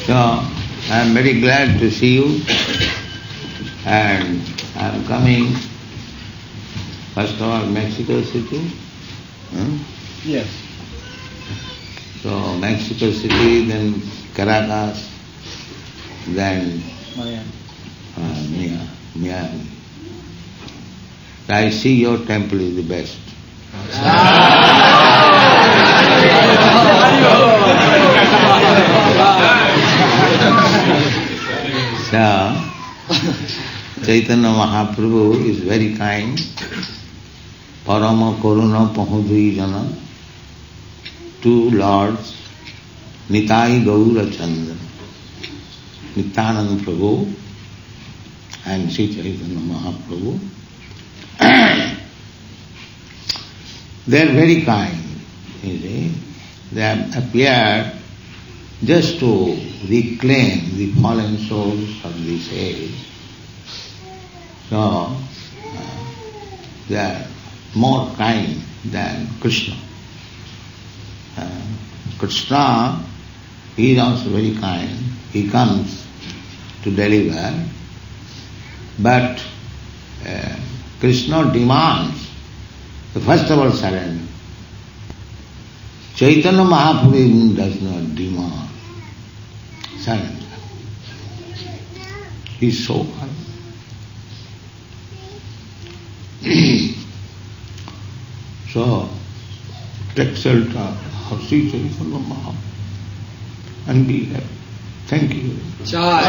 So, I am very glad to see you, and I am coming, first of all, Mexico City. Yes. So, Mexico City, then Caracas, then Miami. I see your temple is the best. So, Chaitanya Mahaprabhu is very kind. Parama Karuna Pahudhi Jana. Two lords, Nitai Gaura Chandra, Nityananda Prabhu and Sri Chaitanya Mahaprabhu. They are very kind, you see. They have appeared just to reclaim the fallen souls of this age. So, they are more kind than Krishna. Krishna, he is also very kind. He comes to deliver, but Krishna demands the first of all surrender. Chaitanya Mahaprabhu does not demand surrender. He is so kind. So, take shelter of Sri Chaitanya Mahaprabhu and be happy. Thank you. Jai.